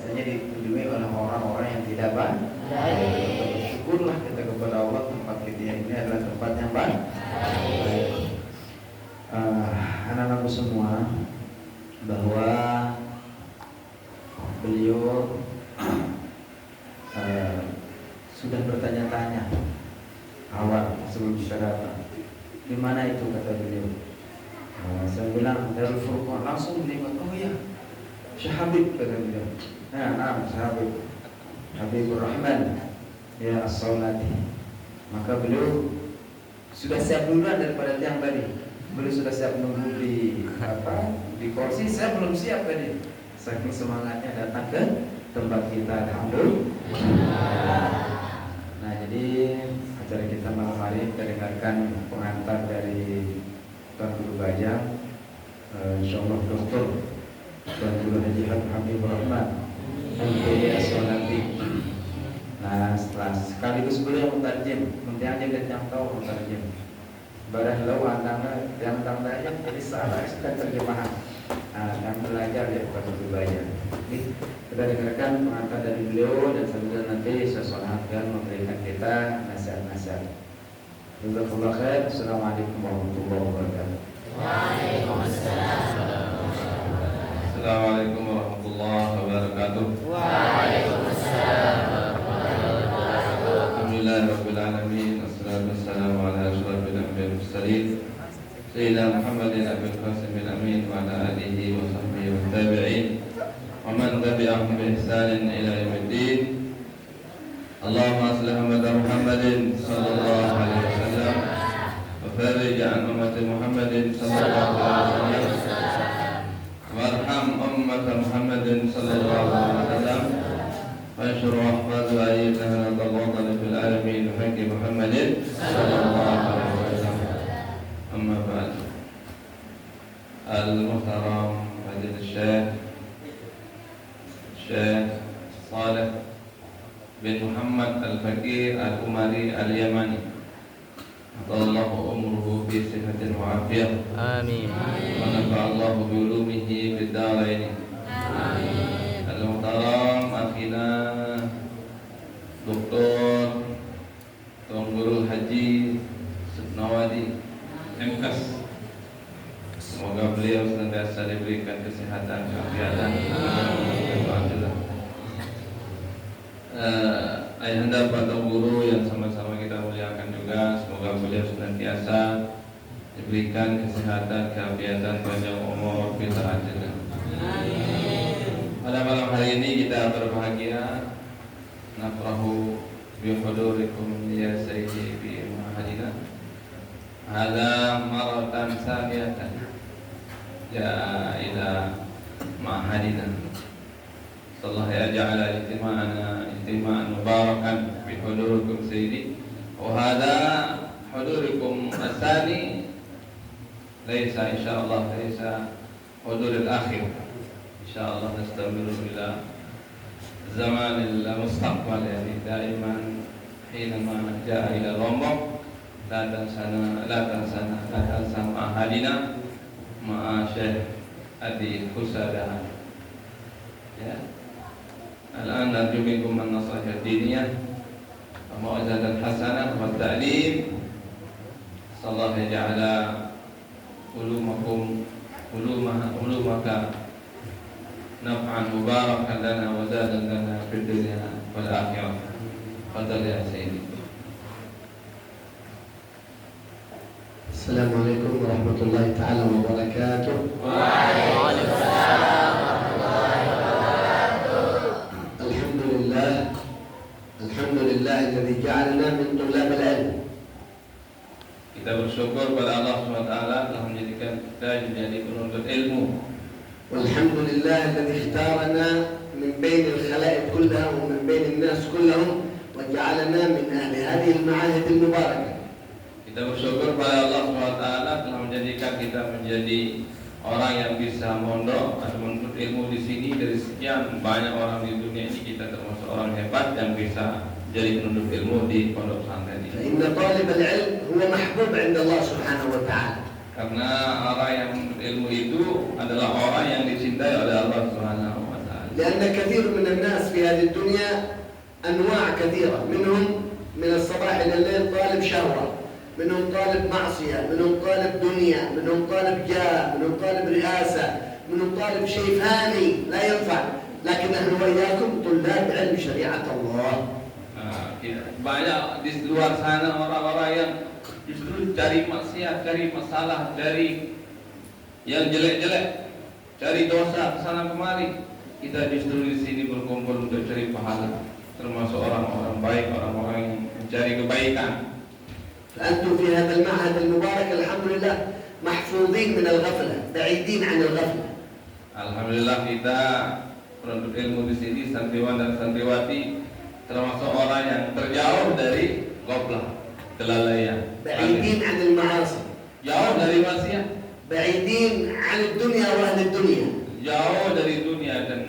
biasanya dikunjungi oleh orang-orang yang tidak baik. Bersyukurlah kita kepada Allah, tempat kita ini adalah tempat yang baik. Anak-anakku semua, bahwa beliau sudah bertanya-tanya awal sebelum kita datang. Di mana itu, kata beliau. Saya bilang Darul Furqan. Langsung beliau, oh ya, Syekh Habib, kata beliau. Nah, Syekh Habib, Habibur Rahman, ya as-Saulati. Maka beliau sudah siap duluan daripada yang tadi. Beliau sudah siap menunggu di kursi. Saya belum siap tadi. Saking semangatnya datang ke tempat kita. Alhamdulillah. Nah, jadi acara kita malam hari kita dengarkan pengantar dari Tuan Guru Bajang, insyaallah Dr. Tuan Guru Haji Habibur Rahman MPD. Nah, setelah sekaligus beliau mutarjem, nanti aja yang tahu mutarjem. Barang law antara yang tandanya jadi salah sekali terjemahan. Yang belajar ya Tuan Guru Bajang. Kita dengarkan pengantar dari beliau dan sambil nanti sesuatu yang memberikan kita nasihat-nasihat. Jazakallahu khair. Assalamualaikum warahmatullahi wabarakatuh. Waalaikumsalam. Assalamualaikum warahmatullahi wabarakatuh. Waalaikumsalam. Alhamdulillahirabbil alamin. Wassalatu wassalamu ala asyrafil anbiya'i wal mursalin Sayyidina Muhammadin Abul Qasimil Amin wa ala alihi wa sahbihi wa tabi'in wa man tabi'ahum bi ihsanin ila yaumiddin. Allahumma aslih Muhammadin sallallahu alaihi wasallam wa farij an ummati Muhammadin sallallahu alaihi wasallam warham ummata Muhammadin sallallahu alaihi wasallam وانشر واحفظ وأيدها الوطن في العالمين بحق محمد صلى الله عليه وسلم. أما بعد، المحترم فضيلة الشيخ صالح بن محمد الفقيه الأمري اليمني أطال الله عمره في صحة وعافية. Amin. ونفع الله بعلومه في الدارين. Al-Muhtaram akhina Dr. Tuan Guru Haji Nawadi MKes. Semoga beliau senantiasa diberikan kesehatan, keafiatan. Alhamdulillah. Ayahanda Pak Tuan Guru yang sama-sama kita muliakan juga, semoga beliau senantiasa diberikan kesehatan, keafiatan, panjang umur, fitah ajalah. Pada malam hari ini kita berbahagia nafrahu bi hudurikum ya sayyidi bi mahadina hadza maratan saniyatan ya ila mahadina sallallahu yaj'ala ijtima'an mubarakan bi hudurikum sayyidi wa hadza hudurikum asani laysa insyaallah laysa hudurul akhir. InsyaAllah nastamiru ila zaman al-mustaqbal, yani daiman hinama ja'a ila Lombok la tansana ma'ahadina ma'a Syekh Adi Husada. Ya, al-an narju minkum an-nasihat diniyah wa mau'izatan hasanah wa ta'lim. Sallallahu yaj'ala ulumaka naf'an mubarakan lana wa zadan lana fid dunya wal akhirah. Fadhal ya sayyidi. Assalamualaikum warahmatullahi taala wabarakatuh. Waalaikumsalam warahmatullahi wabarakatuh. Alhamdulillah alladzi ja'alna min thulab al-ilm. Kita bersyukur pada Allah SWT telah menjadikan kita menjadi penuntut ilmu. Walhamdulillah alladzi ikhtarana min bain al-khalaiq kullaha wa min bain an-nas kullahum wa ja'alana min ahli hadhihi al-ma'ahid al-mubarakah. Kita bersyukur pada Allah SWT telah menjadikan kita menjadi orang yang bisa mondok atau menuntut ilmu di sini. Dari sekian banyak orang di dunia ini, kita termasuk orang hebat yang bisa jadi penuntut ilmu di pondok pesantren ini. Inna talib al-ilm huwa mahbub 'inda Allah Subhanahu wa ta'ala. Karena orang yang menuntut ilmu itu adalah orang yang dicintai oleh Allah Subhanahu wa taala. لأن كثير من الناس في هذه الدنيا أنواع كثيرة، منهم من الصباح إلى الليل طالب شهوة، منهم طالب معصية، منهم طالب دنيا، منهم طالب جاه، منهم طالب رئاسة، منهم طالب شيء فاني لا ينفع. لكن نحن وإياكم طلاب علم شريعة الله. Banyak di luar sana orang-orang yang justru cari maksiat, cari masalah, cari yang jelek-jelek, cari dosa kesana kemari. Kita justru di sini berkumpul untuk cari pahala, termasuk orang-orang baik, orang-orang yang mencari kebaikan. فأنتم في هذا المعهد المبارك الحمد لله محفوظين من الغفلة، بعيدين عن الغفلة. Alhamdulillah kita penuntut ilmu di sini, santriwan dan santriwati, termasuk orang yang terjauh dari ghaflah, kelalaian. بعيدين عن المعاصي. Jauh dari maksiat. بعيدين عن الدنيا وأهل الدنيا. Jauh dari dunia dan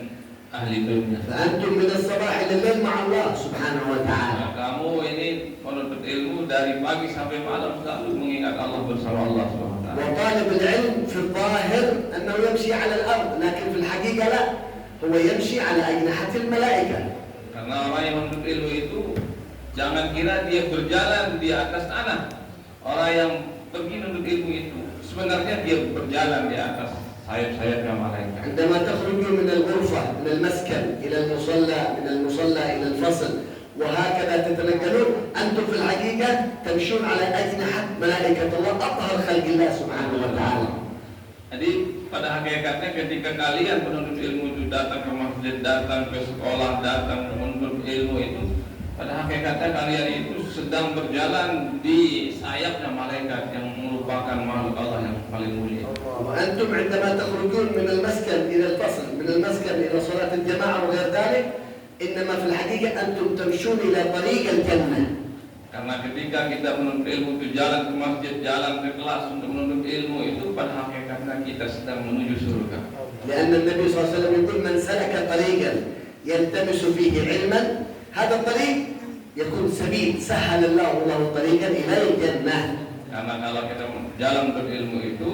ahli dunia. فأنتم من الصباح إلى الليل مع الله سبحانه وتعالى. Nah, kamu ini menuntut ilmu dari pagi sampai malam selalu mengingat Allah bersama Allah SWT. وطالب العلم في الظاهر أنه يمشي على الأرض، لكن في الحقيقة لا، هو يمشي على أجنحة الملائكة. Karena orang yang menuntut ilmu itu jangan kira dia berjalan di atas tanah. Orang yang pergi menuntut ilmu itu sebenarnya dia berjalan di atas sayap-sayapnya malaikat. عندما تخرجوا من الغرفة من المسكن إلى المصلى، من المصلى إلى الفصل، وهكذا تتنقلون، أنتم في الحقيقة تمشون على أجنحة ملائكة الله، أطهر خلق الله سبحانه وتعالى. Jadi pada hakikatnya ketika kalian penuntut ilmu itu datang ke masjid, datang ke sekolah, datang menuntut ilmu itu, pada hakikatnya kalian itu sedang berjalan di sayapnya malaikat yang merupakan makhluk Allah yang paling mulia. وأنتم عندما تخرجون من المسكن إلى الفصل، من المسكن إلى صلاة الجماعة وغير ذلك، إنما في الحقيقة أنتم تمشون إلى طريق الجنة. Karena ketika kita menuntut ilmu itu jalan ke masjid, jalan ke kelas untuk menuntut ilmu itu pada hakikatnya kita sedang menuju surga. لأن النبي صلى الله عليه وسلم يقول من سلك طريقا يلتمس فيه علما هذا الطريق يكون سبيل سهل الله له طريقا إلى الجنة. Karena kalau kita jalan untuk ilmu itu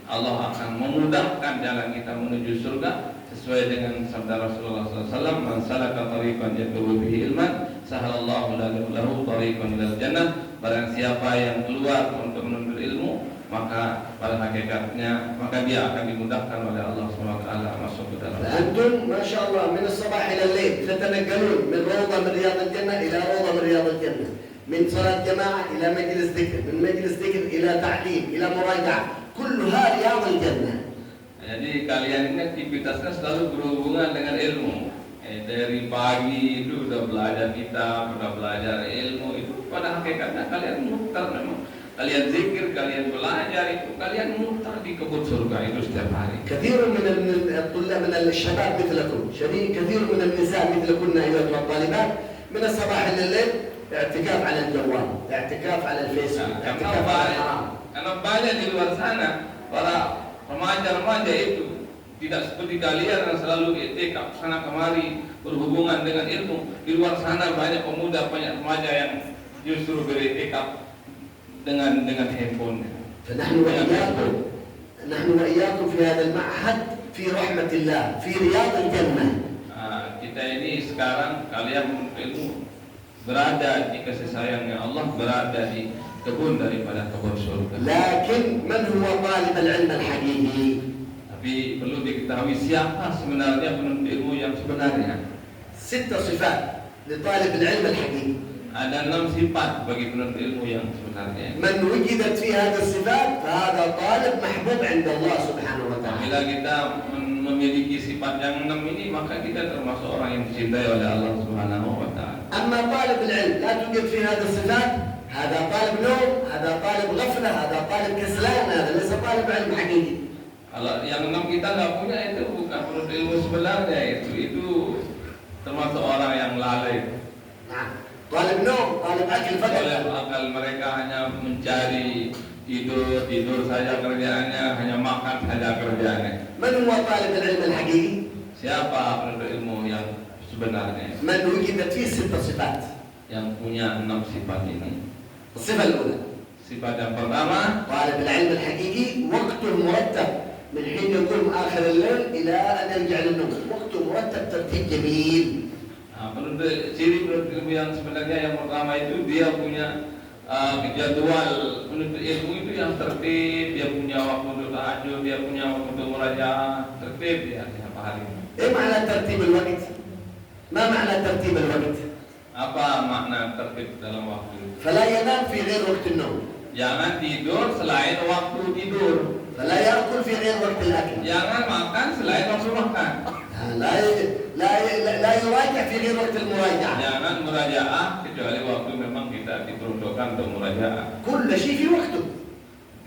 Allah akan memudahkan jalan kita menuju surga sesuai dengan sabda Rasulullah SAW, "Man salaka tariqan yatlubu bihi ilman, sahalallahu lahu tariqan ilal jannah." Barang siapa yang keluar untuk menuntut ilmu, maka pada hakikatnya maka dia akan dimudahkan oleh Allah SWT masuk ke dalam. فأنتم ما شاء الله من الصباح إلى الليل تتنقلون من روضة من رياض الجنة إلى روضة من رياض الجنة، من صلاة جماعة إلى مجلس ذكر، من مجلس ذكر إلى تعليم إلى مراجعة، كلها رياض الجنة. Jadi kalian ini aktivitasnya selalu berhubungan dengan ilmu. Dari pagi itu udah belajar kitab, udah belajar ilmu itu. Pada hakikatnya kalian mutar memang. Kalian zikir, kalian belajar itu, kalian mutar di kebun surga itu setiap hari. كثير من الطلاب من الشباب مثلكم، كثير من النساء مثلكن أيها الطالبات من الصباح إلى الليل اعتكاف على الجوال، اعتكاف على الفيسبوك، اعتكاف على الحرام. Karena banyak di luar sana para remaja-remaja itu tidak seperti kalian yang selalu i'tikaf sana kemari berhubungan dengan ilmu. Di luar sana banyak pemuda, banyak remaja yang justru beriktikaf dengan handphone. فنحن وإياكم في هذا المعهد في رحمة الله في رياض الجنة. Kita ini sekarang kalian ilmu berada di kasih sayangnya Allah, berada di kebun daripada kebun surga. لكن من هو طالب العلم الحقيقي؟ Tapi perlu diketahui siapa sebenarnya penuntut ilmu yang sebenarnya. 6 صفات لطالب العلم الحقيقي. Ada 6 sifat bagi penuntut ilmu yang sebenarnya. من وجدت في هذه الصفات فهذا طالب محبوب عند الله سبحانه وتعالى. Bila kita memiliki sifat yang 6 ini, maka kita termasuk orang yang dicintai oleh Allah Subhanahu wa taala. أما طالب العلم لا توجد في هذه الصفات، هذا طالب نوم، هذا طالب غفلة، هذا طالب كسلان، هذا ليس طالب علم حقيقي. Kalau yang 6 kita nggak punya, itu bukan penuntut ilmu sebenarnya, itu termasuk orang yang lalai. نعم. طالب نوم، طالب أكل فقط. Oleh akal mereka hanya mencari tidur saja kerjaannya, hanya makan saja kerjaannya. من هو طالب العلم الحقيقي؟ Siapa penuntut ilmu yang sebenarnya? من وجدت فيه 6 صفات. Yang punya 6 sifat ini. الصفة الأولى Sifat yang pertama, طالب العلم الحقيقي وقته مرتب من حين يقوم آخر الليل إلى أن يرجع للنوم، وقته وقته مرتب ترتيب جميل. Ciri penuntut ilmu yang sebenarnya yang pertama itu dia punya jadwal penuntut ilmu itu yang tertib, dia punya waktu untuk tahajud, dia punya waktu untuk murajaah, tertib ya tiap hari. إيه معنى ترتيب الوقت؟ ما معنى ترتيب الوقت؟ Apa makna tertib dalam waktu? فلا ينام في غير وقت النوم. Jangan tidur selain waktu tidur. فلا يأكل في غير وقت الأكل. Jangan makan selain waktu makan. لا يراجع في غير وقت المراجعة. Jangan murajaah kecuali waktu memang kita diperuntukkan untuk murajaah. كل شيء في وقته.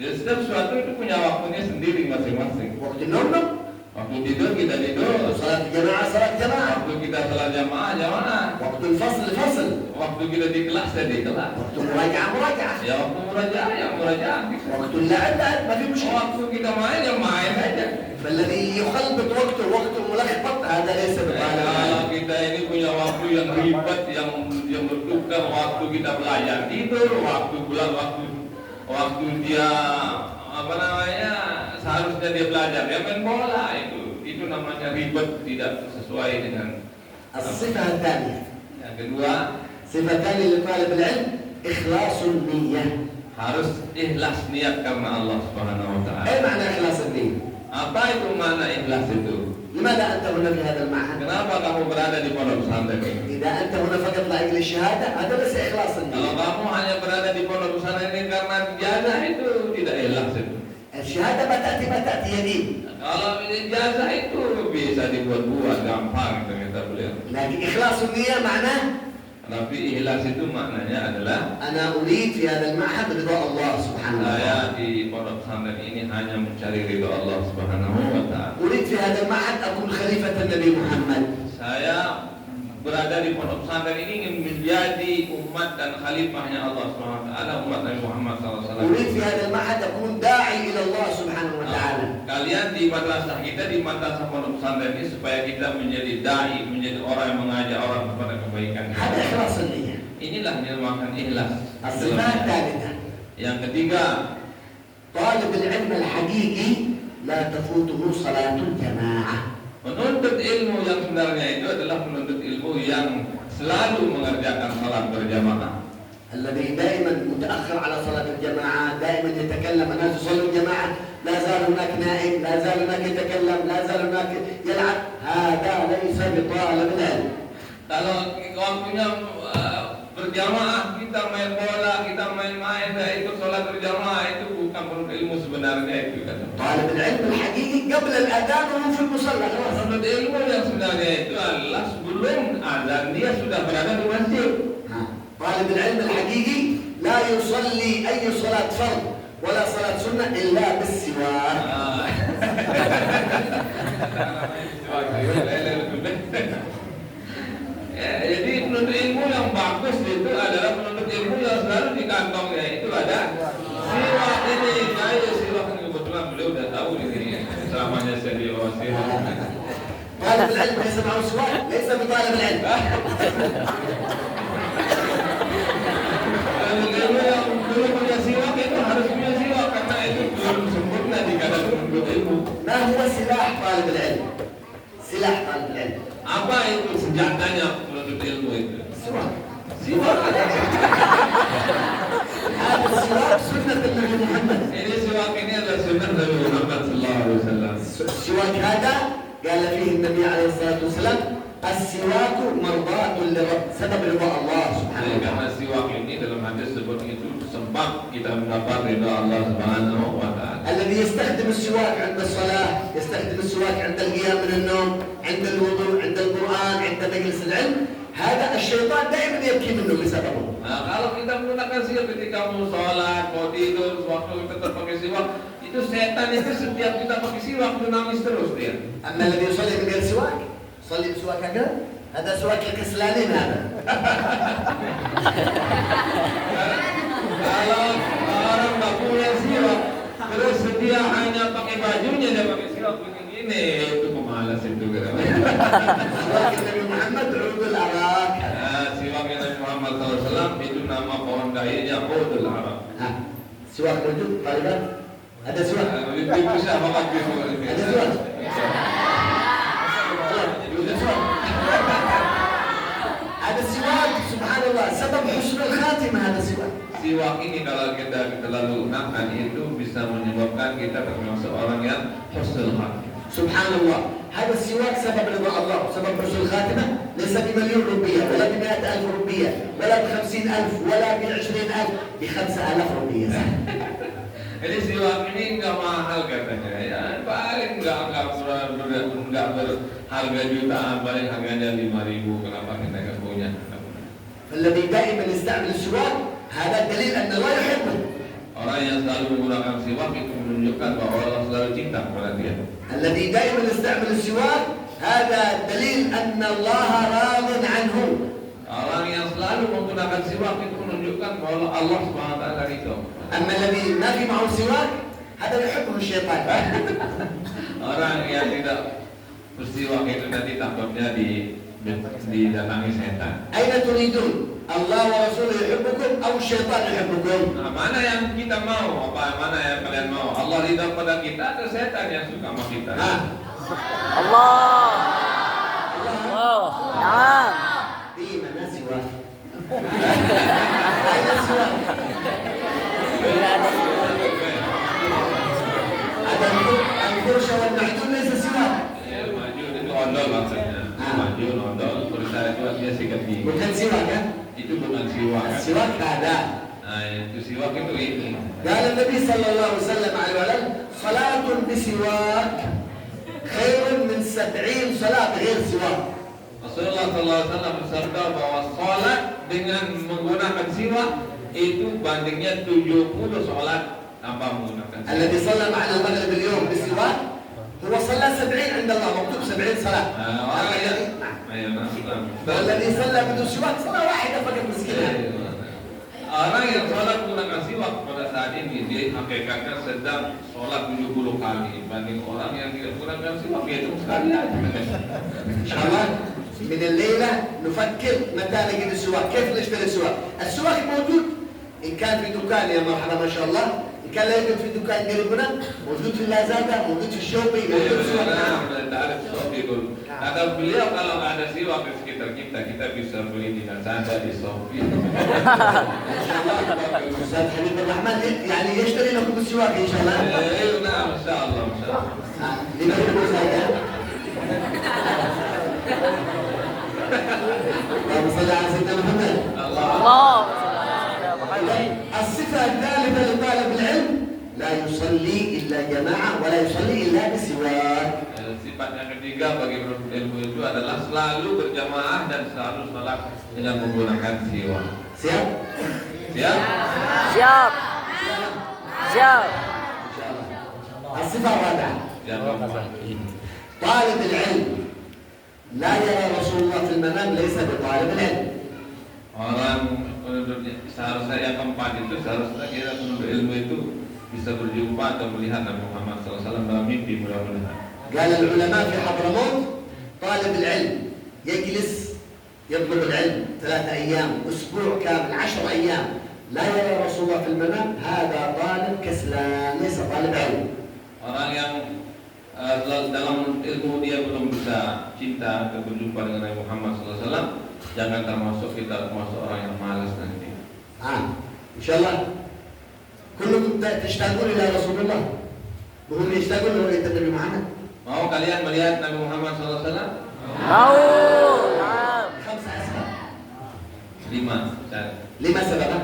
Jadi setiap sesuatu itu punya waktunya sendiri masing-masing. وقت النوم نوم. Waktu tidur kita tidur. صلاة الجماعة صلاة جماعة. Waktu kita salat jamaah jamaah. وقت الفصل فصل. Waktu kita di kelas ya di kelas. وقت المراجعة مراجعة. Ya waktu murajaah ya murajaah. وقت اللعب لعب ما في مشكلة. Waktu kita main ya main aja. فالذي يخلط وقته وقته ملخبط هذا ليس بطالب Kalau العلم. kita ini punya waktu yang ribet, yang bertukar waktu kita belajar tidur, waktu bulan, waktu dia apa namanya seharusnya dia belajar, dia main bola itu namanya ribet, tidak sesuai dengan. الصفة الثانية. Yang kedua, صفة ثانية لطالب العلم إخلاص النية. harus ikhlas niat karena Allah Subhanahu wa taala. إيه معنى إخلاص النية؟ Apa itu makna ikhlas itu? لماذا أنت هنا في هذا المعهد؟ Kenapa kamu berada di pondok pesantren ini? إذا أنت هنا فقط لأجل الشهادة هذا ليس إخلاص Kalau النية. kamu hanya berada di pondok pesantren ini karena ijazah itu tidak ikhlas itu. الشهادة ما تأتي يدين. Kalau ijazah itu bisa dibuat-buat gampang kata beliau. لكن إخلاص النية معناه Tapi ikhlas itu maknanya adalah أنا أريد في هذا المعهد رضا الله سبحانه وتعالى. saya di pondok pesantren ini hanya mencari ridho Allah Subhanahu wa taala. أريد في هذا المعهد أكون خليفة النبي محمد. Saya berada di pondok pesantren ini ingin menjadi umat dan khalifahnya Allah Subhanahu wa taala, umat Nabi Muhammad SAW. أريد في هذا المعهد أكون داعي إلى الله سبحانه وتعالى. Kalian di madrasah kita, di madrasah pondok pesantren ini supaya kita menjadi dai, menjadi orang yang mengajak orang kepada kebaikan. هذا إخلاص النية. Inilah yang dinamakan ikhlas. الصفة الثالثة Yang ketiga, طالب العلم الحقيقي لا تفوته صلاة الجماعة. penuntut ilmu yang sebenarnya itu adalah penuntut ilmu yang selalu mengerjakan salat berjamaah. الذي دائما متأخر على صلاة الجماعة، دائما يتكلم الناس يصلوا الجماعة، لا زال هناك نائم، لا زال هناك يتكلم، لا زال هناك يلعب، هذا ليس بطالب العلم. Kalau waktunya berjamaah, kita main bola, kita main-main, ikut sholat berjamaah, itu bukan penuntut ilmu sebenarnya itu kata. طالب العلم الحقيقي قبل الأذان وهو في المصلى خلاص. Penuntut ilmu yang sebenarnya itu adalah sebelum azan dia sudah berada di masjid. طالب العلم الحقيقي لا يصلي أي صلاة فرض ولا صلاة سنة إلا بالسواك. Jadi penuntut ilmu yang bagus itu adalah penuntut ilmu yang selalu di kantongnya itu ada siwak ini. Ayo siwak ini kebetulan beliau udah tahu di sini selamanya saya di bawah siwak. طالب العلم ليس معه سواك ليس بطالب العلم. Ilmu yang belum punya siwak itu harus punya siwak karena itu belum sempurna dikatakan penuntut ilmu. ما هو سلاح طالب العلم؟ سلاح طالب العلم Apa itu senjatanya penuntut ilmu itu? السواك. Siwak. هذا السواك سنة النبي محمد. Ini siwak ini adalah sunnah Nabi Muhammad sallallahu alaihi wasallam. السواك هذا قال فيه النبي عليه الصلاة والسلام السواك مرضاة لرب سبب رضا الله سبحانه Jadi karena وتعالى. siwak ini dalam hadis sebut itu sebab kita mendapat ridha Allah Subhanahu wa taala. الذي يستخدم السواك عند الصلاة، يستخدم السواك عند القيام من النوم، عند الوضوء، عند القرآن، عند مجلس العلم، هذا الشيطان دائما يبكي منه بسببه. Nah, kalau kita menggunakan siwak ketika mau sholat, mau tidur, waktu kita pakai siwak, itu setan itu setiap kita pakai siwak itu nangis terus dia. أما الذي يصلي من غير سواك، يصلي بسواك هكذا، هذا سواك الكسلانين هذا. Kalau orang nggak punya siwak, terus dia hanya pakai bajunya dia pakai siwak begini, itu pemalas itu kan. سواك النبي محمد عود الأراك. Siwak Nabi Muhammad SAW itu nama pohon dayanya Udul Arab. ها سواك موجود طالبات؟ هذا سواك. Itu siapa lagi? هذا سواك. السواك. هذا السواك سبحان الله سبب حسن الخاتمة. هذا السواك. Siwak ini kalau kita terlalu gunakan itu bisa menyebabkan kita termasuk orang yang husnul khatimah. سبحان الله. هذا السواك سبب رضا الله وسبب حسن الخاتمة. ليس بمليون روبية ولا ب100,000 روبية ولا ب50,000 ولا ب20,000 ب5,000 روبية. Jadi siwak ini nggak mahal katanya, ya paling nggak berharga jutaan, paling harganya 5.000. Kenapa kita nggak punya? الذي دائما يستعمل السواك هذا دليل أن الله يحبه. Orang yang selalu menggunakan siwak itu menunjukkan bahwa Allah selalu cinta kepada dia. الذي دائما يستعمل السواك هذا دليل أن الله راض عنه. Orang yang selalu menggunakan siwak itu menunjukkan bahwa Allah SWT ridho. أما الذي ما في معه سواك هذا يحبه الشيطان. Orang yang tidak bersiwak itu nanti takutnya didatangi setan. أين تريدون؟ الله ورسوله يحبكم أو الشيطان يحبكم؟ Nah, mana yang kita mau? Mana yang kalian mau? Allah ridho pada kita atau setan yang suka sama kita? Allah. Allah. Naam. في من سواك. أين السواك؟ هذا الفرشة والمعجون ليس سواك. Maju itu ondol maksudnya. Maju ondol, perusahaan itu dia sikat gigi. bukan siwak kan? Itu bukan siwak. السواك هذا. Nah, itu siwak itu ini. قال النبي صلى الله عليه وسلم عليه وسلم صلاة بسواك خير من 70 صلاة بغير سواك. Rasulullah SAW bersabda bahwa sholat dengan menggunakan siwak itu bandingnya 70 sholat tanpa menggunakan siwak. الذي صلى معنا المغرب اليوم بسواك هو صلى 70 عند الله مكتوب 70 صلاة. والذي صلى بدون سواك صلاة واحدة فقط مسكين. Orang yang sholat menggunakan siwak pada saat ini dia hakikatnya sedang sholat 70 kali banding orang yang tidak menggunakan siwak yaitu sekali aja. إن شاء الله من الليلة نفكر متى نجد السواك، كيف نشتري السواك؟ السواك موجود إن كان في دكان يا مرحبا ما شاء الله، إن كان لا يوجد في دكان قريبنا موجود في اللازادة، موجود في الشوبي، موجود في السواك. Kata beliau kalau nggak ada siwak di sekitar kita bisa beli di Lazada, di Shopee. أستاذ حبيب الرحمن يعني يشتري لكم السواك إن شاء الله. نعم إن شاء الله إن شاء الله. لمن يقول هذا؟ اللهم صل على سيدنا محمد. Allah. الصفة الثالثة لطالب العلم لا يصلي إلا جماعة ولا يصلي إلا بسواك. Sifat yang ketiga bagi penuntut ilmu itu adalah selalu berjamaah dan selalu sholat dengan menggunakan siwak. Siap? Siap? Siap. Siap. الصفة الرابعة Yang keempat. طالب العلم لا يرى رسول الله في المنام ليس بطالب العلم. Orang penuntut seharusnya yang keempat itu seharusnya kira penuntut ilmu itu bisa berjumpa atau melihat Nabi Muhammad SAW dalam mimpi mudah-mudahan. قال العلماء في حضرموت طالب العلم يجلس يطلب العلم 3 أيام أسبوع كامل 10 أيام لا يرى رسول الله في المنام هذا طالب كسلان ليس طالب علم. Orang yang dalam ilmu dia belum bisa cinta atau berjumpa dengan Nabi Muhammad SAW, jangan kita termasuk orang yang malas nanti. إن شاء الله كلكم تشتاقون إلى رسول الله وهم يشتاقون لرؤية النبي محمد. Mau kalian melihat Nabi Muhammad SAW? Mau. Naam. 5 أسباب. 5 سببا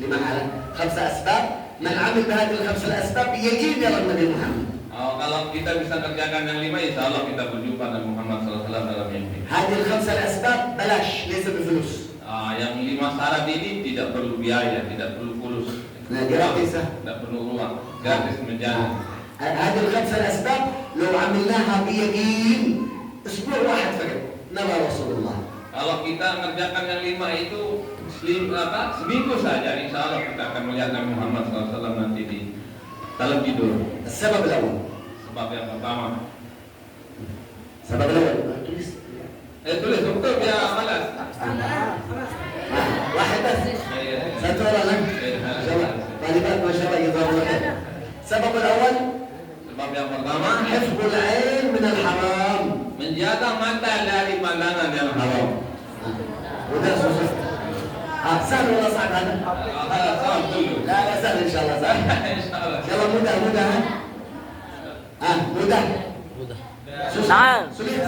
5 حالة 5 أسباب من عمل بهذه ال5 الأسباب يجيب يرى النبي محمد. Kalau kita bisa kerjakan yang 5, insya Allah kita berjumpa Nabi Muhammad SAW dalam mimpi. هذه ال5 الأسباب بلاش ليس بفلوس. Yang 5 syarat ini tidak perlu biaya, tidak perlu fulus, tidak perlu uang, gratis menjalan. هذه ال5 الأسباب لو عملناها بيقين أسبوع واحد فقط نرى رسول الله. Kalau kita mengerjakan yang 5 itu seminggu saja, insya Allah kita akan melihat Nabi Muhammad SAW nanti di dalam tidur. السبب الأول. Sebab yang pertama. السبب الأول. Tulis betul ya malas. واحد بس. سترى لك. إن شاء الله. طالبات ما شاء الله يظهرون خير. السبب الأول. Sebab yang pertama, حفظ العين من الحرام. menjaga mata dari وده سوسة. سهل ولا صعب هذا؟ هذا صعب كله. لا لا سهل إن شاء الله سهل. إن شاء الله. إن شاء الله مدة مدة. سوسة. نعم. سليم.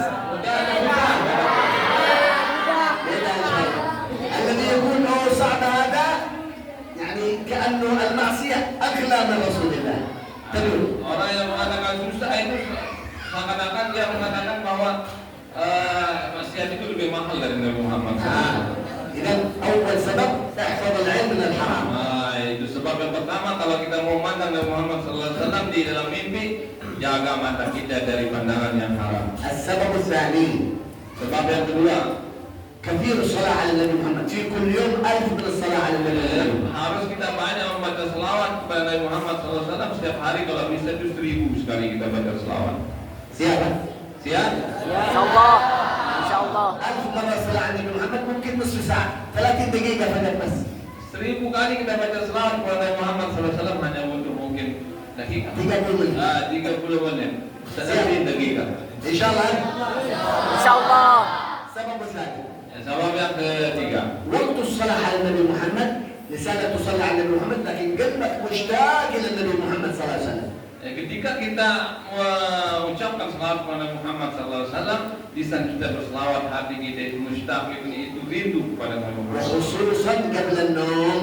الذي يقول أنه صعب هذا يعني كأنه المعصية أغلى من رسول الله. تقول. Orang yang mengatakan susah itu seakan-akan dia mengatakan bahwa maksiat itu lebih mahal dari Nabi Muhammad SAW. إذا أول سبب احفظ العلم من الحرام. Itu sebab yang pertama kalau kita mau memandang Nabi Muhammad SAW di dalam mimpi, jaga mata kita dari pandangan yang haram. السبب الثاني Sebab yang kedua, كثير الصلاة على النبي محمد في كل يوم 1000 من الصلاة على النبي محمد. harus kita banyak membaca selawat kepada Nabi Muhammad SAW setiap hari. Kalau bisa itu 1000 sekali kita baca selawat. Siapa? Siap? InsyaAllah. InsyaAllah. 1000 مرة صلاة على النبي محمد ممكن نصف ساعة 30 دقيقة فقط بس. 1000 kali kita baca selawat kepada Nabi Muhammad SAW hanya butuh mungkin dakika. 30 menit. 30 menit. Sedikit dakika. إن شاء الله. InsyaAllah. السبب الثاني Sebab yang ketiga, وقت الصلاة على النبي محمد لسانك تصلي على النبي محمد لكن قلبك مشتاق إلى النبي محمد صلى الله عليه وسلم. ketika kita mengucapkan selawat kepada Nabi Muhammad SAW, lisan kita berselawat, hati kita itu mustaq, itu rindu kepada Nabi Muhammad. وخصوصا قبل النوم.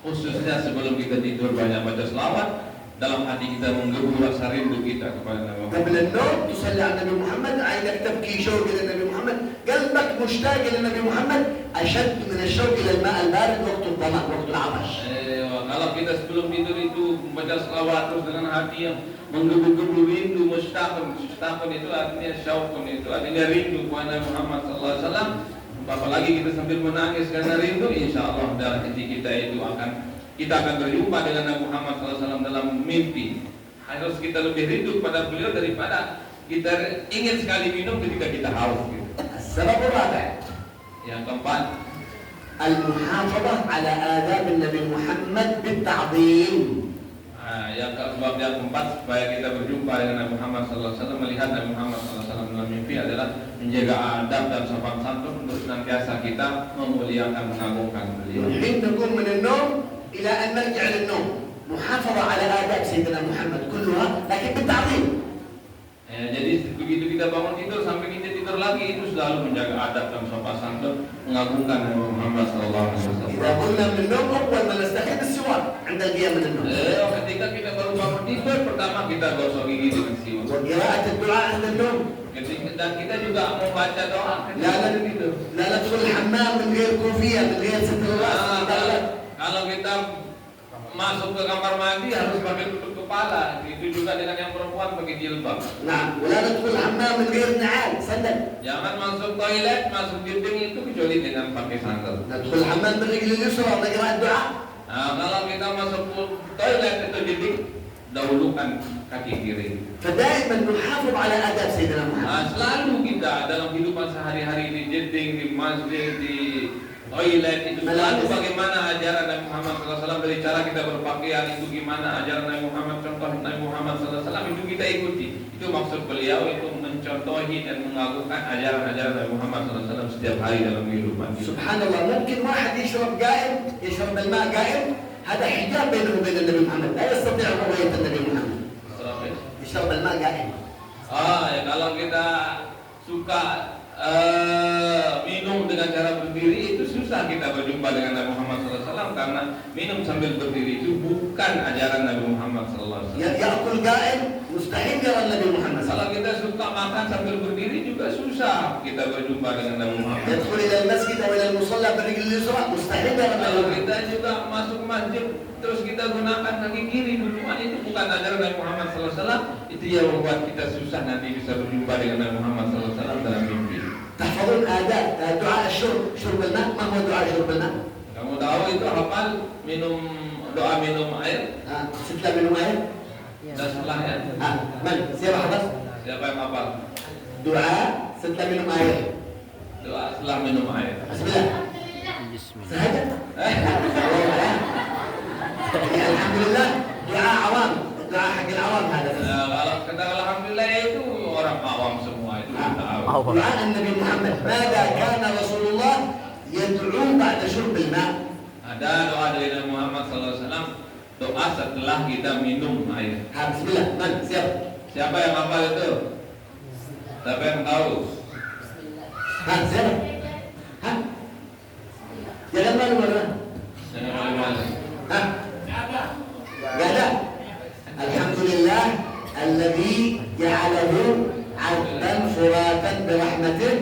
Khususnya sebelum kita tidur banyak baca selawat, dalam hati kita menggebu rasa rindu kita kepada Nabi Muhammad. قبل النوم تصلي على النبي محمد عينك تبكي شوق إلى النبي محمد قلبك مشتاق إلى النبي محمد أشد من الشوق إلى الماء البارد وقت الظمأ وقت العطش. Kalau kita sebelum tidur itu membaca selawat terus dengan hati yang menggebu-gebu rindu, mustaqim itu artinya syauqun, itu artinya rindu kepada Nabi Muhammad SAW. Apalagi kita sambil menangis karena rindu, insya Allah dalam hati kita itu kita akan berjumpa dengan Nabi Muhammad SAW dalam mimpi. Harus kita lebih rindu kepada beliau daripada kita ingin sekali minum ketika kita haus. Gitu. السبب الرابع Yang keempat, المحافظة على آداب النبي محمد بالتعظيم. yang sebab yang keempat supaya kita berjumpa dengan Nabi Muhammad SAW, melihat Nabi Muhammad SAW dalam mimpi adalah menjaga adab dan sopan santun untuk senantiasa kita memuliakan, mengagungkan beliau. حين نقوم من النوم إلى أن نرجع للنوم محافظة على آداب سيدنا محمد كلها لكن بالتعظيم. Jadi begitu kita bangun tidur sampai kita tidur lagi itu selalu menjaga adab dan sopan santun, mengagungkan Nabi Muhammad SAW. إذا قمنا من النوم أول ما نستحب السواك عند القيام من النوم. Ketika kita baru bangun tidur, pertama kita gosok gigi dengan siwak. وقراءة الدعاء عند النوم. Dan kita juga membaca doa لا ketika لا tidur. لا ندخل الحمام من غير كوفية من غير ستر الرأس. Kalau kita masuk ke kamar mandi harus pakai tutup kepala. Itu juga dengan yang perempuan pakai jilbab. نعم ولا ندخل الحمام من غير نعال سندل. Jangan masuk toilet, masuk dinding itu kecuali dengan pakai sandal. ندخل الحمام بالرجل اليسرى ونقرأ الدعاء. Kalau kita masuk toilet itu dinding, dahulukan kaki kiri. فدائما نحافظ على آداب سيدنا محمد. Selalu kita dalam kehidupan sehari-hari di dinding, di masjid, di toilet itu selalu bagaimana ajaran Nabi Muhammad SAW, dari cara kita berpakaian itu gimana ajaran Nabi Muhammad, contoh Nabi Muhammad SAW itu kita ikuti. Itu maksud beliau itu mencontohi dan mengagungkan ajaran-ajaran Nabi Muhammad SAW setiap hari dalam kehidupan kita. سبحان الله ممكن واحد يشرب قائم يشرب الماء قائم هذا حجاب بينه وبين النبي محمد لا يستطيع رؤية النبي محمد. يشرب الماء قائم. Ya kalau kita suka minum dengan cara berdiri itu susah kita berjumpa dengan Nabi Muhammad SAW karena minum sambil berdiri itu bukan ajaran Nabi Muhammad SAW. يأكل قائم مستحيل يرى النبي محمد. Kalau kita suka makan sambil berdiri juga susah kita berjumpa dengan Nabi Muhammad. يدخل إلى المسجد أو إلى المصلى بالرجل اليسرى مستحيل يرى النبي Kalau محمد. kita juga masuk masjid terus kita gunakan kaki kiri duluan, itu bukan ajaran Nabi Muhammad SAW. Itu yang membuat kita susah nanti bisa berjumpa dengan Nabi Muhammad SAW dalam mimpi. تحفظون آداب دعاء الشرب شرب الماء. ما هو دعاء شرب الماء؟ Kamu tahu itu hafal doa minum air ستة من air. dan setelahnya من siapa حفظ؟ siapa yang hafal? دعاء ستة من air. Doa setelah minum air. بسم الله. سهل. الحمد لله دعاء عوام دعاء حق العوام هذا. Kalau kata alhamdulillah itu orang awam semua itu kita awam. دعاء النبي محمد ماذا كان رسول الله يدعو بعد شرب الماء. Ada doa dari Nabi Muhammad SAW, doa setelah kita minum air. Bismillah. Man, siap. Siapa yang hafal itu? Siapa yang tahu? Siapa? Jangan malu-malu. Jangan malu-malu. Gak ada. Alhamdulillah alladzi ja'alahu 'abdan furatan birahmatih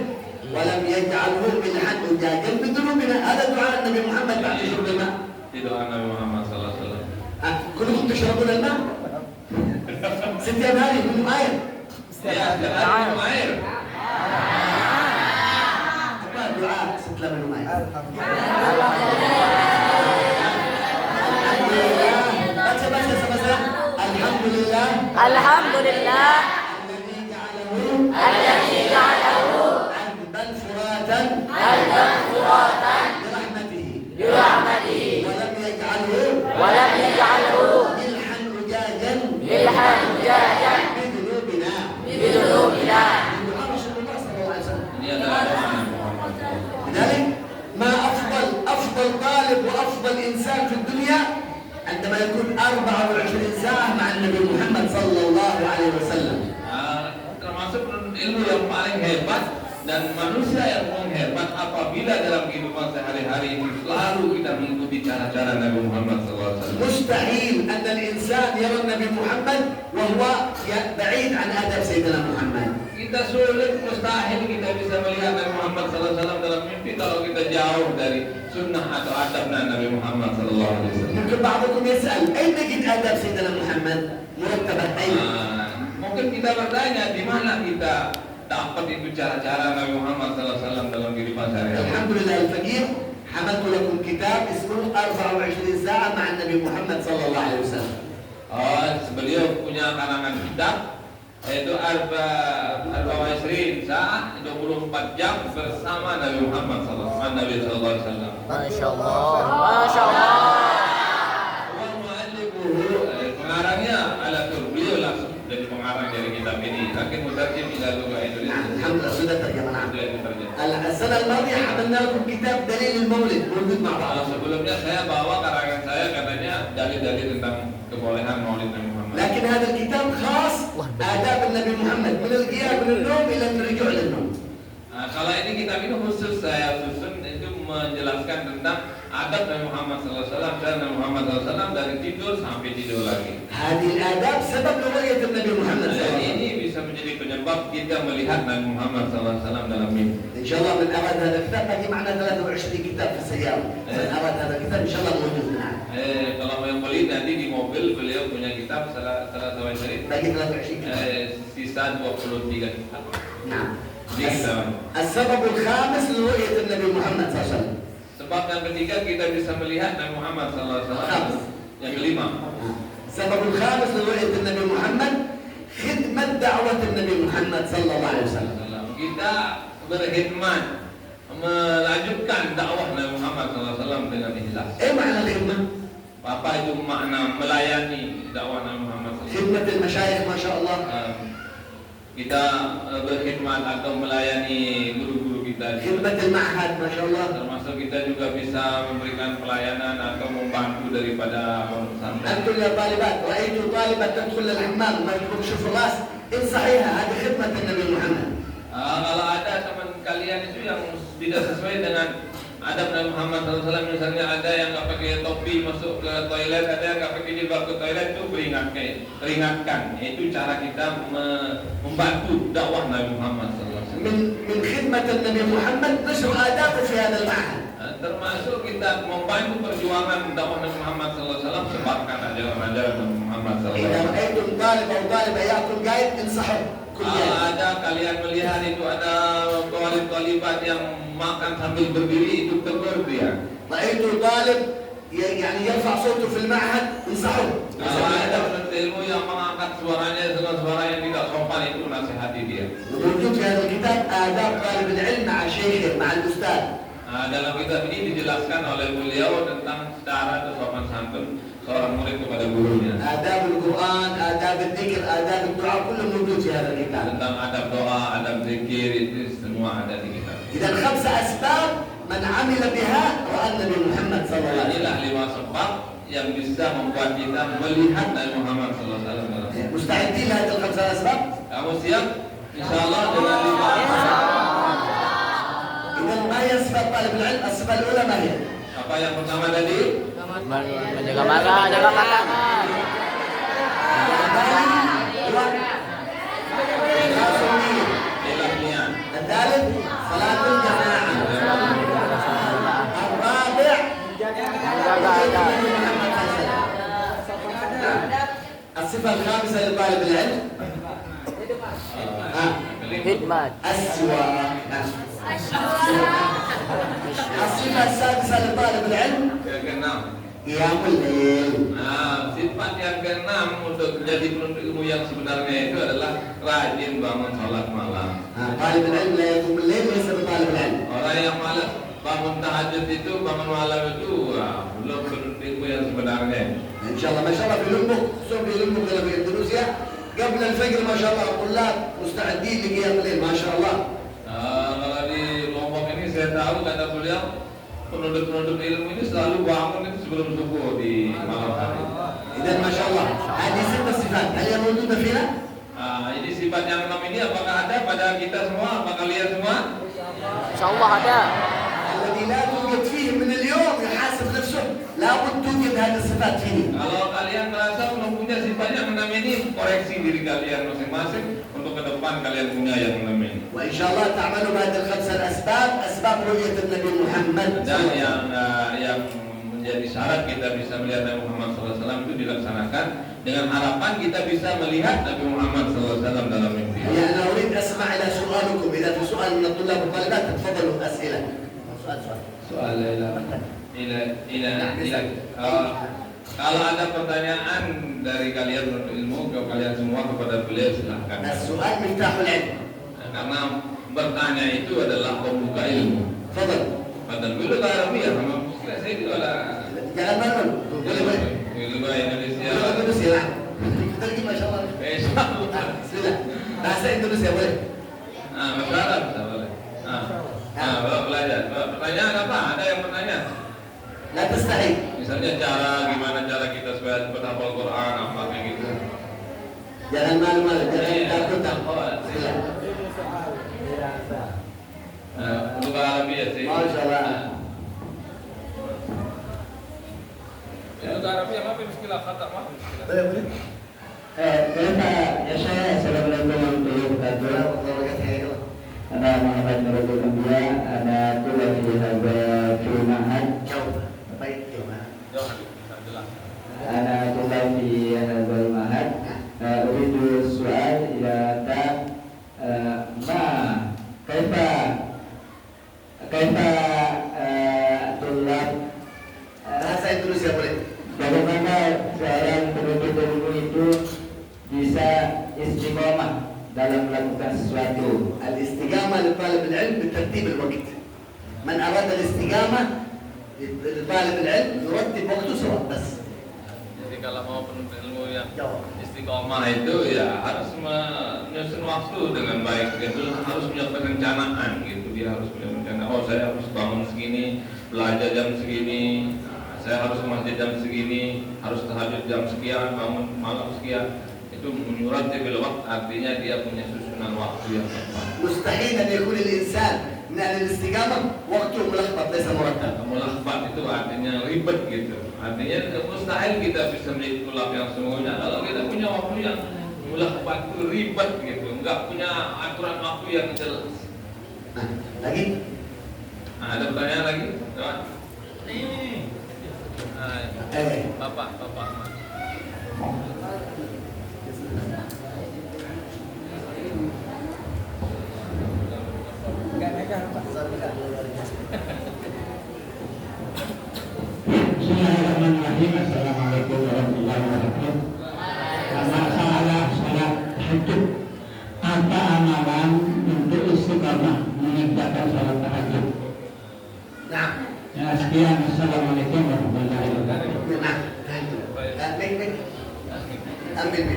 wa lam yaj'alhu milhan ujajan bidunubina. Ada doa Nabi Muhammad ba'da syurb al-ma'. Itu doa Nabi Muhammad SAW. Kullukum tashrabuna al-ma'. Setiap hari minum air. Ya, setiap hari minum air. Apa doa setelah minum air? Baca sama-sama. Alhamdulillah. Alhamdulillah. Alladzi ja'alahu 'abdan furatan birahmatihi wa lam yaj'alhu milhan ujajan bidunubina. Ini adalah doa Nabi Muhammad SAW. لذلك ما أفضل طالب وأفضل إنسان في الدنيا عندما يكون 24 ساعة مع النبي محمد صلى الله عليه وسلم. Termasuk ilmu yang paling hebat dan manusia yang paling hebat apabila dalam kehidupan sehari-hari ini selalu kita mengikuti cara-cara Nabi Muhammad SAW. مستحيل أن الإنسان يرى النبي محمد وهو بعيد عن آداب سيدنا محمد. Kita sulit, mustahil kita bisa melihat Nabi Muhammad SAW dalam mimpi kalau kita jauh dari sunnah atau adab Nabi Muhammad SAW. ممكن بعضكم يسأل أين نجد آداب سيدنا محمد مرتبة أين؟ Mungkin kita bertanya di mana kita dapat itu cara-cara Nabi Muhammad SAW dalam kehidupan sehari-hari. الحمد لله الفقير حملت لكم كتاب اسمه 24 ساعة مع النبي محمد صلى الله عليه وسلم. Beliau punya karangan kitab yaitu 24 saat 24 jam bersama Nabi Muhammad SAW. Masya Allah. Masya Allah. Pengarangnya adalah beliau langsung jadi pengarang dari kitab ini. Lakin mutarjim ila lugha Indonesia. الحمد لله sudah terjemah. Sudah. السنة الماضية حملنا لكم كتاب دليل المولد موجود مع بعض. Sebelumnya saya bawa karangan saya katanya dalil-dalil tentang kebolehan Maulid Nabi Muhammad. لكن هذا الكتاب خاص آداب النبي محمد من القيام من النوم إلى الرجوع للنوم. Kalau ini kitab ini khusus saya susun itu menjelaskan tentang adab Nabi Muhammad SAW dan Nabi Muhammad SAW dari tidur sampai tidur lagi. هذه الآداب سبب لرؤية النبي محمد صلى الله عليه وسلم. Ini bisa menjadi penyebab kita melihat Nabi Muhammad SAW dalam mimpi. إن شاء الله من أراد هذا الكتاب باقي معنا 23 كتاب في السيارة. من أراد هذا الكتاب إن شاء الله موجود معنا. Kalau yang beli nanti di mobil beliau punya kitab salah satu cerita. باقي 23 كتاب. Sisa 23 kitab. نعم. Di kitab. السبب الخامس لرؤية النبي محمد صلى الله عليه وسلم. Sebab yang ketiga kita bisa melihat Nabi Muhammad SAW. Yang kelima. السبب الخامس لرؤية النبي محمد خدمة دعوة النبي محمد صلى الله عليه وسلم. Kita berkhidmat melanjutkan dakwah Nabi Muhammad SAW dengan ikhlas. إيه معنى الخدمة؟ Apa itu makna melayani dakwah Nabi Muhammad SAW? خدمة المشايخ ما شاء الله. Kita berkhidmat atau melayani guru-guru kita. خدمة المعهد ما شاء الله. Termasuk kita juga bisa memberikan pelayanan atau membantu daripada pesantren. أنتم يا طالبات رأيت طالبة تدخل الحمام ما تكشف الراس إن صحيحة هذه خدمة النبي محمد. Kalau ada teman kalian itu yang tidak sesuai dengan adab Nabi Muhammad SAW, misalnya ada yang nggak pakai topi masuk ke toilet, ada yang nggak pakai jilbab ke toilet, itu peringatkan. Itu cara kita membantu dakwah Nabi Muhammad SAW. من خدمة النبي محمد نشر آدابه في هذا المعهد. Termasuk kita membantu perjuangan dakwah Nabi Muhammad SAW, sebarkan ajaran-ajaran Nabi Muhammad إذا SAW. رأيتم طالب أو طالبة يأكل قايد انصحوا كل يوم. Ada kalian melihat itu ada talibat yang makan sambil berdiri, itu tegur dia. رأيت طالب يعني يرفع صوته في المعهد انصحوا. Kalau ada penuntut ilmu yang mengangkat suaranya dengan suara yang tidak sopan, itu nasihati dia. موجود في هذا الكتاب آداب طالب العلم مع شيخه مع الأستاذ. Dalam kitab ini dijelaskan oleh beliau tentang cara atau sopan santun seorang murid kepada gurunya. آداب القرآن، آداب الذكر، آداب الدعاء كله موجود في هذا الكتاب. Tentang adab doa, adab zikir, itu semua ada di kitab. إذا 5 أسباب من amil biha ra'a Nabi Muhammad sallallahu alaihi Inilah 5 sebab yang bisa membuat kita melihat Nabi Muhammad sallallahu alaihi wasallam. wasallam. Musta'idin lahad al-khamsa asbab? Kamu siap? Insyaallah dengan 5. Idan ma hiya sifat talib al-ilm? As-sifat al-ula ma hiya? Apa yang pertama tadi? Menjaga mata, jaga makanan. الثالث صلاة الجماعة. الرابع الصفة الخامسة لطالب العلم Khidmat. السواك. الصفة السادسة لطالب العلم Yang keenam. قيام الليل. Nah, sifat yang keenam untuk menjadi penuntut ilmu yang sebenarnya itu adalah rajin bangun sholat malam. طالب العلم لا يقوم الليل ليس بطالب العلم. Orang yang malas bangun tahajud itu, bangun malam itu, belum penuntut ilmu yang sebenarnya. ان شاء الله ما شاء الله في لمبك خصوصا في لمبك في اندونيسيا قبل الفجر ما شاء الله الطلاب مستعدين لقيام الليل ما شاء الله. Kalau di Lombok ini saya tahu kata beliau penuntut ilmu ini selalu bangun itu sebelum subuh di malam hari. اذا ما شاء الله هذه 6 صفات هل هي موجوده فينا؟ Ini sifat yang 6 ini apakah ada pada kita semua? Apa kalian semua? Insyaallah ada. الذي لا توجد فيه من اليوم يحاسب نفسه لابد توجد هذه الصفات فيه. Kalau kalian merasa belum punya sifat yang 6 ini, koreksi diri kalian masing-masing untuk ke depan kalian punya yang 6 ini. وان شاء الله تعملوا بهذه ال5 الاسباب اسباب رؤيه النبي محمد. Dan yang menjadi syarat kita bisa melihat Nabi Muhammad SAW itu dilaksanakan dengan harapan kita bisa melihat Nabi Muhammad SAW dalam mimpi. يعني انا اريد اسمع الى سؤالكم اذا في سؤال من الطلاب والطالبات تفضلوا اسئله. Soal kalau ada pertanyaan dari kalian untuk ilmu ke kalian semua kepada beliau silahkan. السؤال مفتاح العلم. Karena bertanya itu adalah pembuka ilmu. تفضل. Padahal beliau Arabia sama saya itu adalah jangan malu. Boleh boleh. ilmu Indonesia. Indonesia lah. Terjemah masya Allah. Bismillah. Bahasa Indonesia boleh. Masalah bisa boleh. Bapak belajar. Pertanyaan apa? Ada yang bertanya? La tastahi. Misalnya gimana cara kita supaya cepat hafal Quran apa kayak gitu. Jangan malu-malu, jangan takut. Bismillah. Untuk Arabia sih. Masya Allah. Untuk Arabia apa miskilah kata mah? Boleh boleh. Kenapa ya saya assalamualaikum warahmatullahi wabarakatuh. Ada Muhammad Nurul Anbiya, ada tulah di harga Filmahan. Jauh. Baik, jauh. Ada tulah di harga Filmahan. Uridu soal ila ta kaifa tulab Bahasa Indonesia boleh. bagaimana seorang penuntut ilmu itu bisa istiqomah dalam melakukan sesuatu. الاستقامة لطالب العلم بترتيب الوقت. من أراد الاستقامة لطالب العلم يرتب وقته سواء بس. Jadi kalau mau penuntut ilmu yang Jawab. istiqomah itu ya harus menyusun waktu dengan baik, gitu. Harus punya perencanaan gitu. Dia harus punya rencana. Oh, saya harus bangun segini, belajar jam segini, saya harus ke masjid jam segini, harus tahajud jam sekian, bangun malam sekian. Itu menyuratib waktu, artinya dia punya susunan waktu yang tepat. مستحيل أن يكون الإنسان من أهل الاستقامة وقته ملخبط ليس مرتب. Mulahfat itu artinya ribet gitu. Artinya mustahil kita bisa menjadi tulab yang sungguhnya kalau kita punya waktu yang mulahfat itu ribet gitu, enggak punya aturan waktu yang jelas. Nah, lagi? Ada pertanyaan lagi? Coba. Bapak. Bismillahirrahmanirrahim. Assalamualaikum warahmatullahi wabarakatuh. Masalah salat tahajud. Apa amalan untuk istiqamah mengerjakan salat tahajud? Nah. Ya, sekian. Assalamualaikum warahmatullahi wabarakatuh. Nah. أمن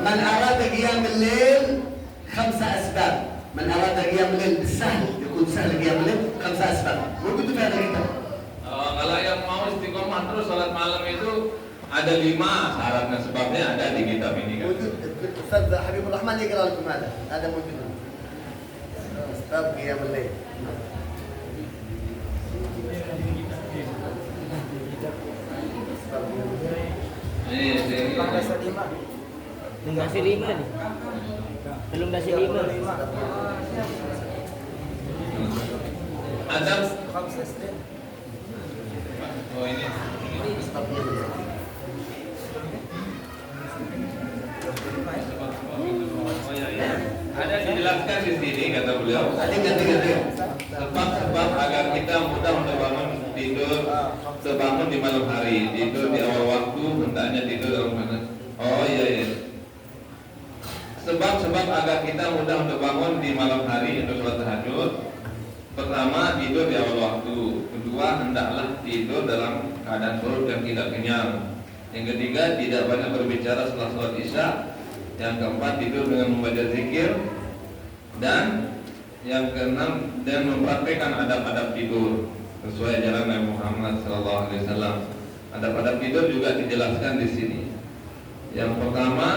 من أراد قيام الليل 5 أسباب. من أراد قيام الليل بالسهل سهل قيام الليل 5 أسباب موجود في هذا الكتاب. Kalau yang mau istiqomah terus sholat malam itu ada 5 syaratnya, sebabnya ada di kitab ini kan. موجود الأستاذ حبيب الرحمن يقرأ لكم هذا موجود أسباب قيام الليل. Kasih 5 nih. Belum kasih 5. Ada. Oh ini. Oh ya, ya. Ada dijelaskan di sini kata beliau. Sebab agar kita mudah untuk bangun tidur, terbangun di malam hari, tidur di awal waktu, hendaknya tidur dalam keadaan. Oh iya iya. Sebab agar kita mudah untuk bangun di malam hari untuk sholat tahajud. Pertama, tidur di awal waktu. Kedua, hendaklah tidur dalam keadaan perut yang tidak kenyang. Yang ketiga, tidak banyak berbicara setelah sholat isya. Yang keempat, tidur dengan membaca zikir. Dan yang keenam, dan mempraktikkan adab-adab tidur sesuai ajaran Nabi Muhammad SAW. Adab-adab tidur juga dijelaskan di sini. Yang pertama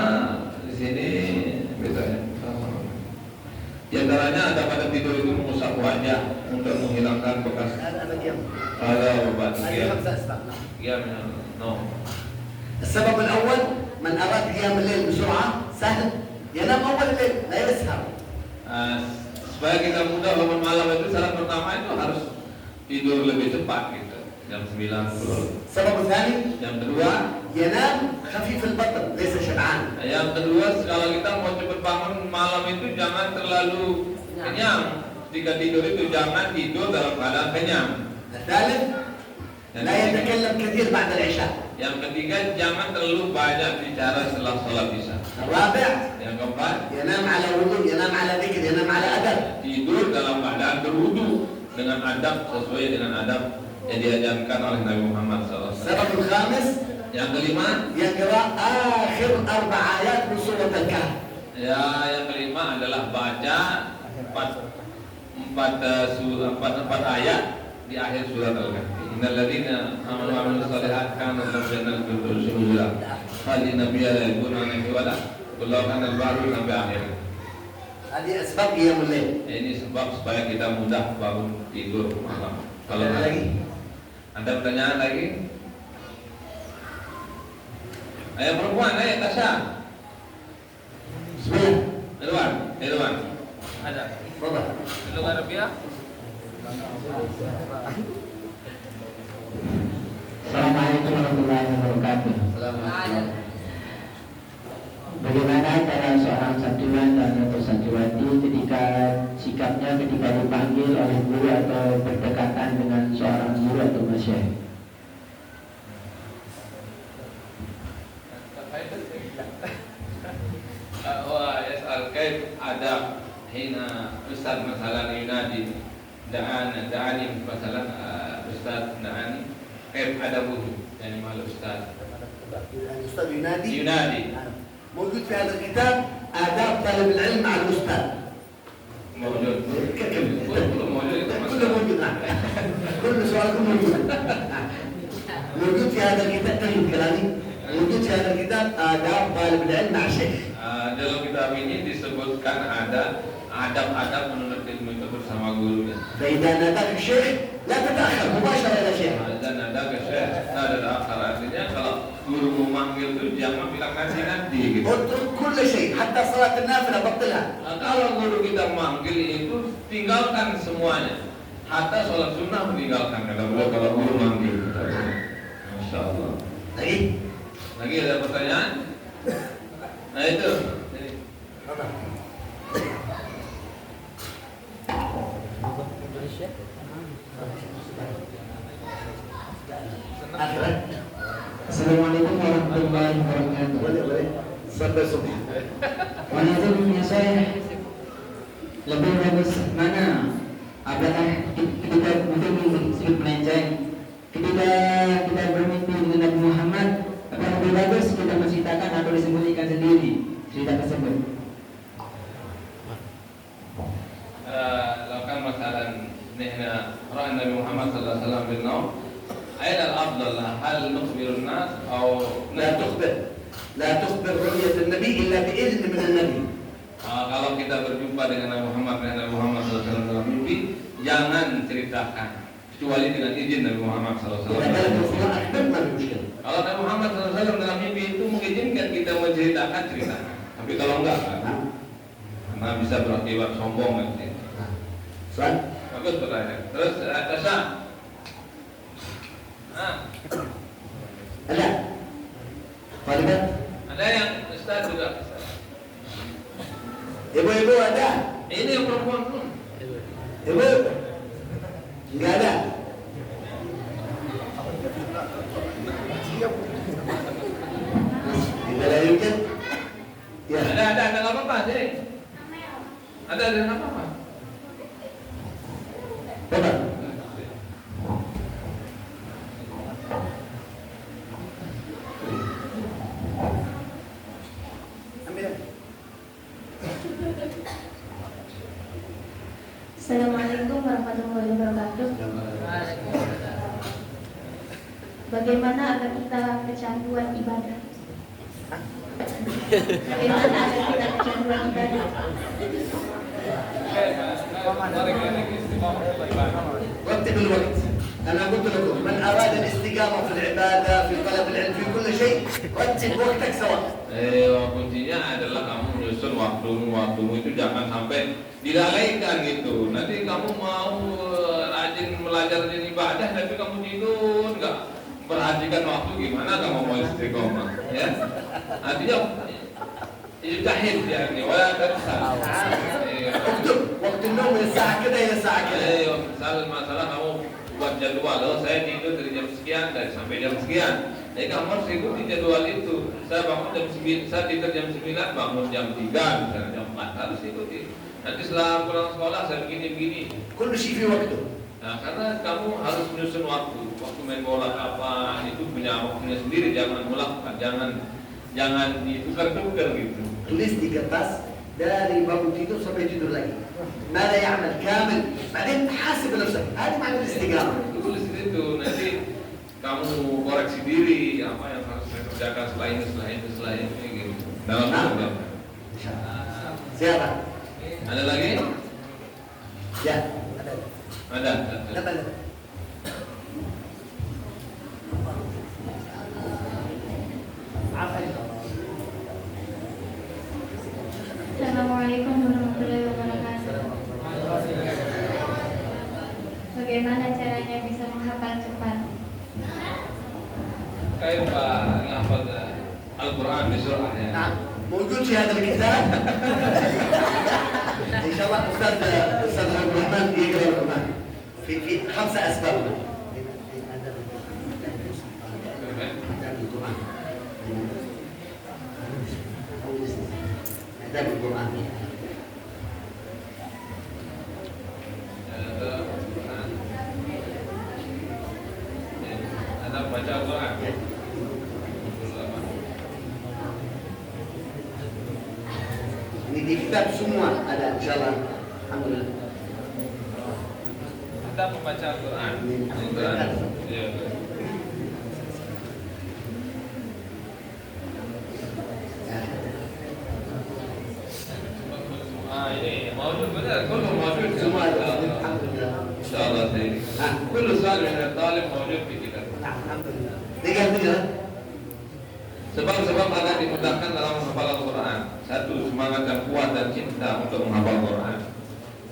di sini bedanya. Di antaranya adab-adab tidur itu mengusap wajah untuk menghilangkan bekas pada obat. No. السبب الأول من أراد قيام الليل بسرعة سهل ينام أول الليل لا يسهر. Supaya kita mudah bangun malam itu syarat pertama itu harus tidur lebih cepat gitu, jam 9 10. السبب الثاني Yang kedua, ينام خفيف البطن ليس شبعان. yang kedua kalau kita mau cepat bangun malam itu jangan terlalu kenyang. Jika tidur itu jangan tidur dalam keadaan kenyang. الثالث لا يتكلم كثير بعد العشاء. Yang ketiga, jangan terlalu banyak bicara setelah sholat isya. الرابع Yang keempat, ينام على وضوء ينام على ذكر ينام على أدب. tidur dalam keadaan berwudu dengan adab sesuai dengan adab yang diajarkan oleh Nabi Muhammad SAW. السبب الخامس Yang kelima, يقرأ آخر 4 آيات من سورة الكهف. ya yang kelima adalah baca empat ayat di akhir surat Al-Kahfi. Innal ladzina amanu wa amilus shalihat kana lahum jannatul firdausi nuzula. Khalidina fiha la yabghuna anha hiwala. Kullu kana al-bahru sampai akhir. هذه أسباب قيام الليل. Ini sebab supaya kita mudah bangun tidur malam. Kalau Ada lagi? Ada pertanyaan lagi? Ayo perempuan, ayo Tasya. Bismillah. Irwan. Ada. تفضل. Belum ada Rupiah? Assalamualaikum warahmatullahi wabarakatuh. Bagaimana cara seorang santriwan dan atau santriwati ketika sikapnya ketika dipanggil oleh guru atau berdekatan dengan seorang guru atau masyayikh? Kaif adab hina ustaz masalah yunadi da'ani masalah ustaz da'ani kaif adabuhu yani mal ustaz الأستاذ ينادي. موجود في هذا الكتاب آداب طالب العلم مع الأستاذ. موجود كله موجود كله موجود نعم. كل سؤالكم موجود. موجود في هذا الكتاب تفهم كلامي؟ موجود في هذا الكتاب آداب طالب العلم مع الشيخ. dalam kitab ini disebutkan ada adab-adab menuntut ilmu itu bersama gurunya. فإذا ناداك الشيخ لا تتأخر مباشرة إلى الشيخ. Dan ada ke syekh, ada akhir artinya kalau guru memanggil itu jangan bilang nanti gitu. اترك كل شيء حتى صلاة النافلة بطلها. Kalau guru kita manggil itu tinggalkan semuanya. Hatta sholat sunnah meninggalkan kata beliau kalau guru manggil. Masya Allah. Lagi ada pertanyaan? Nah itu. Assalamualaikum warahmatullahi wabarakatuh. Sampai subuh. Menurutnya saya lebih bagus mana? Apakah kita mungkin sedikit melenceng ketika kita bermimpi dengan Nabi Muhammad, apakah lebih bagus kita menceritakan atau disembunyikan sendiri cerita tersebut? Lakukan masalah نحن رأى النبي محمد صلى الله عليه وسلم بالنوم. أين الأفضل؟ هل نخبر الناس أو لا تخبر رؤية النبي إلا بإذن من النبي. Kalau kita berjumpa dengan Nabi Muhammad SAW dalam mimpi, jangan ceritakan kecuali dengan izin Nabi Muhammad SAW. Kalau Nabi Muhammad SAW dalam mimpi itu mengizinkan kita menceritakan cerita, tapi kalau enggak, karena bisa berakibat sombong nanti. Bagus pertanyaan. Terus Tasha, ada yang Ustaz juga. Ibu-ibu ada? Ini yang perempuan pun. Ibu? Enggak ada? Kita lanjutkan? Ya. Ada nggak apa-apa sih? Ada nggak apa-apa? Bapak. Assalamualaikum warahmatullahi wabarakatuh. Bagaimana agar kita kecanduan ibadah? Bagaimana agar kita kecanduan ibadah? رتب الوقت. أنا قلت لكم من أراد الاستقامة في العبادة في طلب العلم في كل شيء رتب وقتك سواء. Kuncinya adalah kamu menyusun waktumu itu jangan sampai dilalaikan gitu. Nanti kamu mau rajin belajar ibadah tapi kamu tidur nggak perhatikan waktu, gimana kamu mau istiqomah? Ya, artinya ijtahid yani wala tansa. اكتب وقت النوم من الساعة كذا إلى الساعة كذا. Masalah kamu buat jadwal, saya tidur dari jam sekian sampai jam sekian. Jadi kamu harus ikuti jadwal itu. Saya bangun jam 9, saya tidur jam 9, bangun jam 3, misalnya jam 4, harus ikuti. Nanti setelah pulang sekolah saya begini. كل شيء في وقته. Nah, karena kamu harus menyusun waktu main bola kapan, itu punya waktunya sendiri, jangan melakukan, jangan ditukar-tukar gitu. tulis di kertas dari bangun tidur sampai tidur lagi. ماذا يعمل كامل بعدين حاسب نفسك. هذه معنى الاستقامة. Tulis itu nanti kamu koreksi diri apa yang harus saya kerjakan setelah ini gitu. Dalam program. Siapa? Ada lagi? Ya. Ada. Assalamualaikum warahmatullahi wabarakatuh. Bagaimana caranya bisa menghafal cepat? Kayak Pak menghafal Al-Quran di surah ya. نعم موجود في هذا الكتاب. ان شاء الله استاذ عبد الرحمن يقرا القران في 5 اسباب. آداب القرآن. Ada baca Al-Quran. Ini di kitab semua ada insyaallah. Alhamdulillah. Kita membaca Al-Quran. Iya. Ini موجود benar, كله موجود semua ada. Alhamdulillah. إن شاء الله خير. كل سؤال من الطالب موجود في كتاب. Alhamdulillah. Tiga. Sebab-sebab agar dimudahkan dalam menghafal Al-Quran. 1. Semangat yang kuat dan cinta untuk menghafal Al-Quran.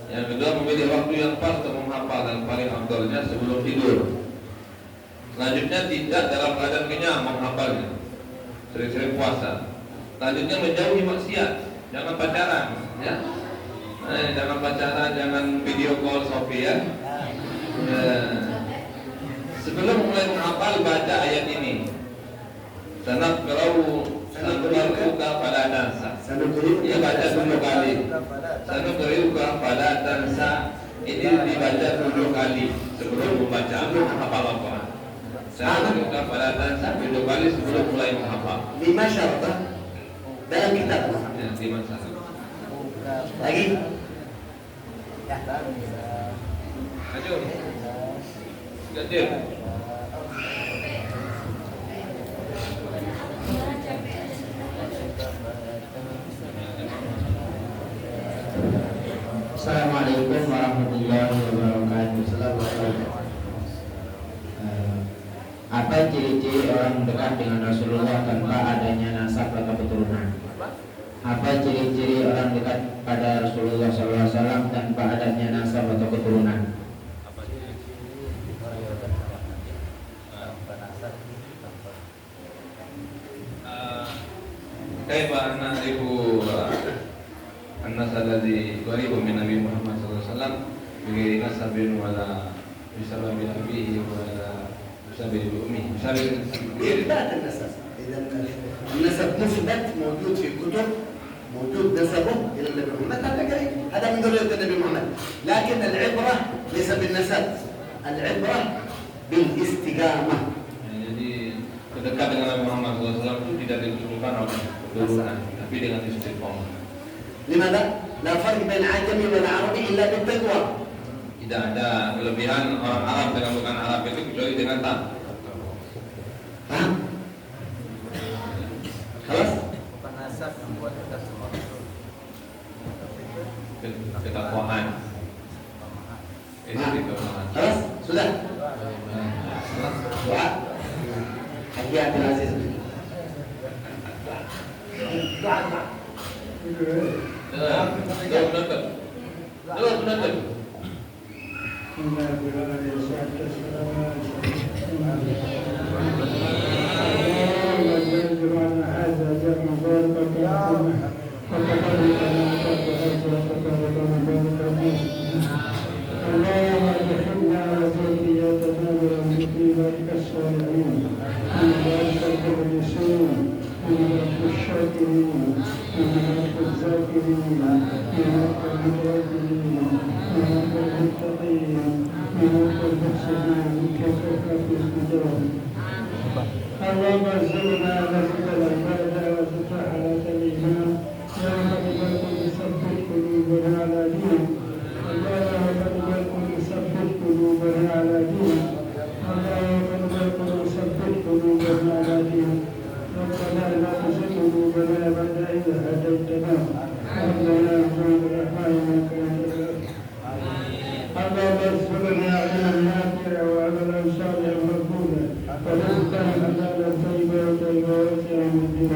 Yang kedua, memilih waktu yang pas untuk menghafal dan paling afdalnya sebelum tidur. Selanjutnya, tidak dalam keadaan kenyang menghafalnya. Sering-sering puasa. Selanjutnya, menjauhi maksiat. Jangan pacaran, ya. Jangan pacaran, jangan video call Sofi ya. Sebelum mulai menghafal, baca ayat ini. Sanaqra'uka fala tansa. Ini baca 10 kali. Sanaqra'uka fala tansa. Ini dibaca 10 kali sebelum membaca menghafal Al-Quran. Sanaqra'uka fala tansa 10 kali sebelum mulai menghafal. 5 syarat dalam kitab. Ya, 5 syarat. Lagi? Maju. Gadir. Assalamualaikum warahmatullahi wabarakatuh. Apa ciri-ciri orang dekat dengan Rasulullah tanpa adanya nasab atau keturunan? Apa ciri-ciri orang dekat pada Rasulullah SAW tanpa adanya nasab atau keturunan? كيف نعرف النسب الذي قريب من النبي محمد صلى الله عليه وسلم بغير نسب ولا بسبب أبيه ولا بسبب أمه بسبب إثبات النسب. إذا النسب مثبت موجود في الكتب، موجود نسبه إلى النبي محمد، هذا قريب، هذا من ذرية النبي محمد. لكن العبرة ليس بالنسب، العبرة بالاستقامة. Jadi dekat dengan Nabi Muhammad SAW itu tidak ditentukan oleh keturunan, tapi dengan istiqomah. لماذا؟ لا فرق بين عجمي ولا عربي إلا بالتقوى. Tidak ada kelebihan orang Arab dengan bukan Arab itu kecuali dengan takwa. Paham? خلاص؟ Ketakwaan. Itu ketakwaan. خلاص؟ sudah. Doa. Haji Abdul Aziz. Betul. اللهم اجعلنا وذريتنا من عبادك الصالحين، من عبادك المخلصين، من عبادك الشاكرين، من عبادك الذاكرين، من عبادك المتوكلين، من عبادك المتقين، من عبادك المحسنين، وكفاك بالمجاهد. اللهم ارزقنا لذة العبادة وفتح حالة الإيمان، يا رب ثبت قلوبنا على دينك. اللهم ثبت قلوبنا على دينك. اللهم ثبت قلوبنا على دينك. ربنا لا تزغ قلوبنا بعد إذ هديتنا وهب لنا من لدنك اللهم ارزقنا علما نافعا وعملا صالحا مقبولا ورزقا حلالا طيبا واسعا من